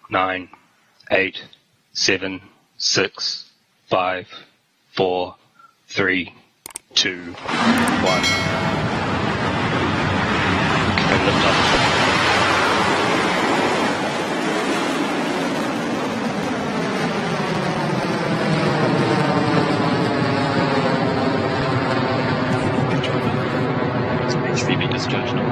9, 8, 7, 6, 5, 4, 3, 2, 1. Okay, lift off. Be discharged now.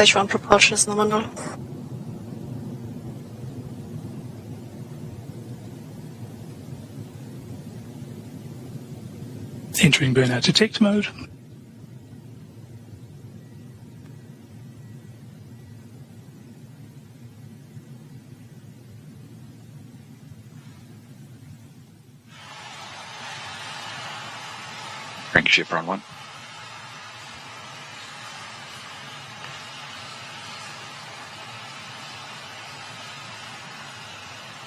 Stage 1 propulsion is nominal. Entering burnout detect mode. Crankshaft run 1.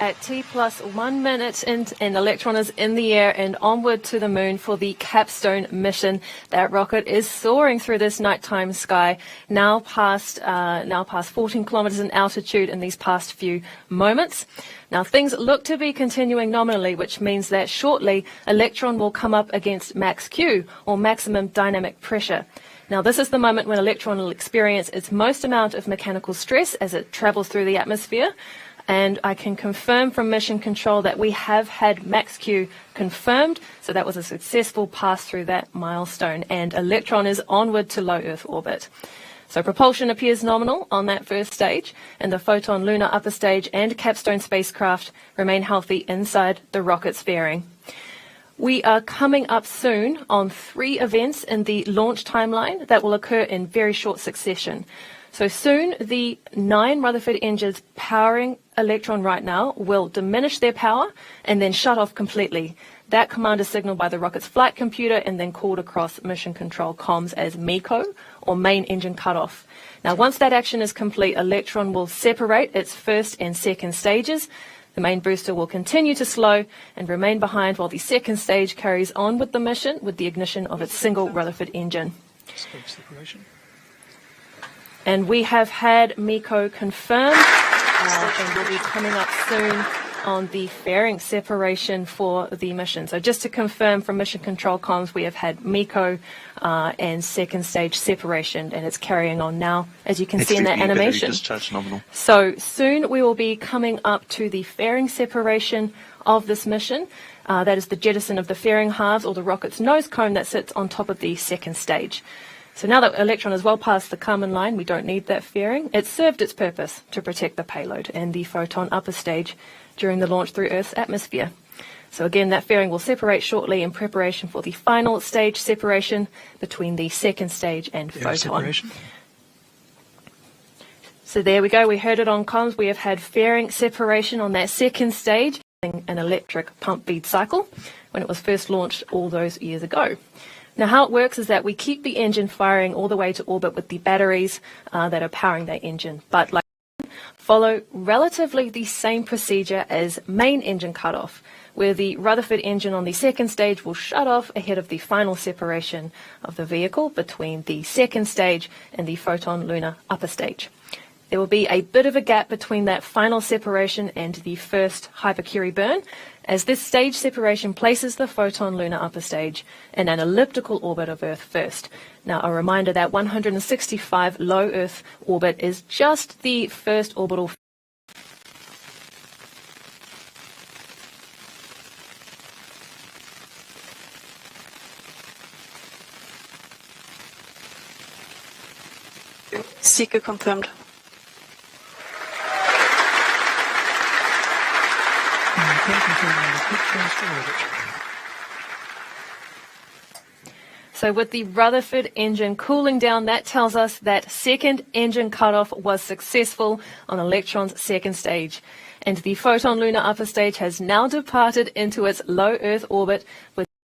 At T+1 minute and Electron is in the air and onward to the moon for the Capstone mission. That rocket is soaring through this nighttime sky, now past 14 kilometers in altitude in these past few moments. Now things look to be continuing nominally, which means that shortly Electron will come up against max Q, or maximum dynamic pressure. Now this is the moment when Electron will experience its most amount of mechanical stress as it travels through the atmosphere. And I can confirm from Mission Control that we have had max Q confirmed, so that was a successful pass through that milestone, and Electron is onward to low Earth orbit. So propulsion appears nominal on that first stage, and the Photon lunar upper stage and Capstone spacecraft remain healthy inside the rocket's fairing. We are coming up soon on 3 events in the launch timeline that will occur in very short succession. So soon, the 9 Rutherford engines powering Electron right now will diminish their power and then shut off completely. That command is signaled by the rocket's flight computer and then called across Mission Control comms as MECO, or main engine cutoff. Now, once that action is complete, Electron will separate its first and second stages. The main booster will continue to slow and remain behind while the second stage carries on with the mission with the ignition of its single Rutherford engine. And we have had MECO confirmed, and will be coming up soon on the fairing separation for the mission. So just to confirm from Mission Control comms, we have had MECO and second stage separation, and it's carrying on now, as you can see in that animation. So soon we will be coming up to the fairing separation of this mission. That is the jettison of the fairing halves, or the rocket's nose cone that sits on top of the second stage. So now that Electron is well past the Kármán line, we don't need that fairing. It served its purpose to protect the payload and the Photon upper stage during the launch through Earth's atmosphere. So again, that fairing will separate shortly in preparation for the final stage separation between the second stage and Photon. Separation. So there we go. We heard it on comms. We have had fairing separation on that second stage, an electric pump bead cycle, when it was first launched all those years ago. Now, how it works is that we keep the engine firing all the way to orbit with the batteries that are powering that engine, but follow relatively the same procedure as main engine cutoff, where the Rutherford engine on the second stage will shut off ahead of the final separation of the vehicle between the second stage and the Photon lunar upper stage. There will be a bit of a gap between that final separation and the first hypercurie burn, as this stage separation places the Photon lunar upper stage in an elliptical orbit of Earth first. Now, a reminder that 165 low Earth orbit is just the first orbital. Seeker confirmed. So with the Rutherford engine cooling down, that tells us that second engine cutoff was successful on Electron's second stage. And the Photon lunar upper stage has now departed into its low Earth orbit with